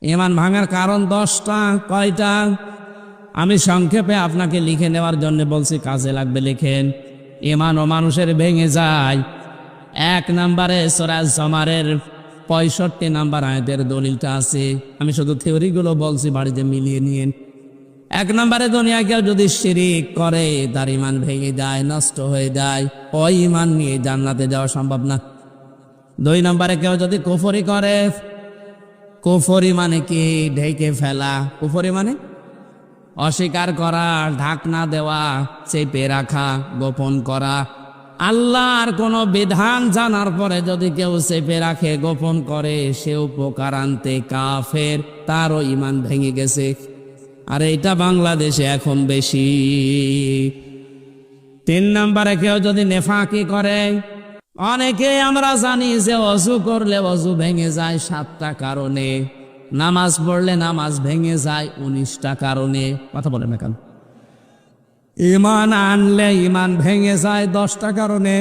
ঈমান ভাঙার কারণ 10টা। কয়টা? আমি সংক্ষেপে আপনাকে লিখে নেওয়ার জন্য বলছি, কাজে লাগবে লিখেন। ঈমান ও মানুষের ভেঙে যায়। 1 নম্বরে সূরা জুমারের 65 নম্বর আয়াতের দলিলটা আছে। আমি শুধু থিওরিগুলো বলছি, বাড়িতে মিলিয়ে নিয়েন। 1 নম্বরে দুনিয়া কেউ যদি শিরিক করে তার ঈমান ভেঙে যায়, নষ্ট হয়ে যায়। ওই ঈমান নিয়ে জান্নাতে যাওয়া সম্ভব না। 2 নম্বরে কেউ যদি কুফরি করে, কুফরি মানে কি? ঢেকে ফেলা। কুফরি মানে অস্বীকার করা, ঢাকনা দেওয়া, চেপে রাখা, গোপন করা। আল্লাহর কোনো বিধান জানার পরে যদি কেউ চেপে রাখে, গোপন করে, সে উপকার আনতে কাফের, তারও ঈমান ভেঙে গেছে। আর এটা বাংলাদেশে এখন বেশি। 3 নম্বরে কেউ যদি নেফাকি করে, অনেকে আমরা জানি যে ওযু করলে ওযু ভেঙে যায় 7টা কারণে, নামাজ পড়লে নামাজ ভেঙে যায় 19টা কারণে। কথা বলেন না কেন? ঈমান আনলে ঈমান ভেঙে যায় 10টা কারণে।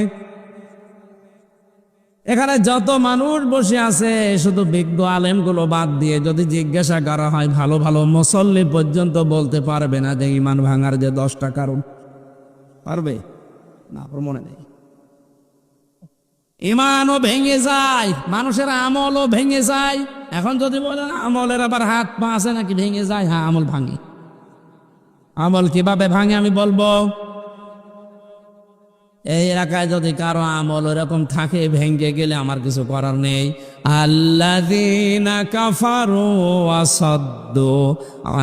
এখানে যত মানুষ বসে আছে, শুধু বিজ্ঞ আলেমগুলো বাদ দিয়ে যদি জিজ্ঞাসা করা হয়, ভালো ভালো মুসল্লি পর্যন্ত বলতে পারবে না যে ঈমান ভাঙার যে 10টা কারণ। পারবে না? আপনার মনে নেই? ঈমানও ভেঙে যায়, মানুষের আমলও ভেঙে যায়। এখন যদি বলেন আমলের আবার হাত পা আছে নাকি ভেঙে যায়? হ্যাঁ, আমল ভাঙে। আমল কিভাবে ভাঙে আমি বলবো। এই এলাকায় যদি কারো আমল এরকম থাকে, ভেঙে গেলে আমার কিছু করার নেই। আল্লাযীনা কাফারু ওয়া সাদ্দু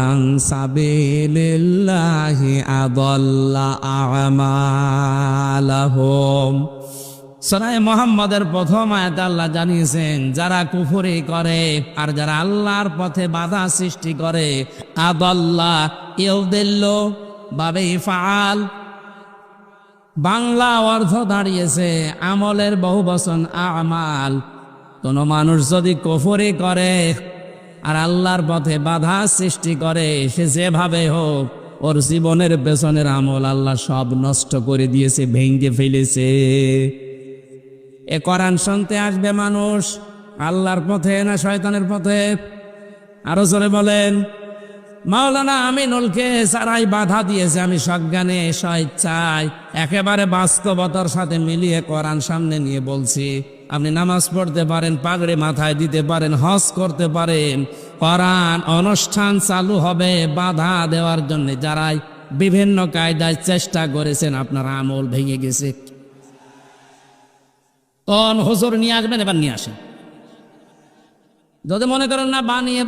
আন সাবিলিল্লাহি আযাল্লা আমালাহুম। সূরা মুহাম্মাদের প্রথম আয়াতে আল্লাহ জানিয়েছেন, যারা কুফরি করে আর যারা আল্লাহর পথে বাধা সৃষ্টি করে, আদাল্লা ইউদিল্লু বাবে ফাআল, বাংলা অর্থ দাঁড়িয়েছে আমলের বহুবচন আমাল। কোন মানুষ যদি কুফরি করে আর আল্লাহর পথে বাধা সৃষ্টি করে, সে যেভাবে হোক ওর জীবনের পেছনের আমল আল্লাহ সব নষ্ট করে দিয়েছে, ভেঙে ফেলেছে। এ কোরআন শুনতে আসবে মানুষ আল্লাহর পথে না শয়তানের পথে? আরো জোরে বলেন। মাওলানা আমিনুলকে সারাই বাধা দিয়েছে, আমি সজ্ঞানে স্বেচ্ছায় একেবারে বাস্তবতার সাথে মিলিয়ে কোরআন সামনে নিয়ে বলছি। আপনি নামাজ পড়তে পারেন, পাগড়ি মাথায় দিতে পারেন, হজ করতে পারেন, কোরআন অনুষ্ঠান চালু হবে বাধা দেওয়ার জন্য যারাই বিভিন্ন কায়দায় চেষ্টা করেছেন, আপনার আমল ভেঙে গেছে। কোন হুজুর নিয়ে আসবেন? এবার নিয়ে আসেন। যদি মনে করেন না বানিয়ে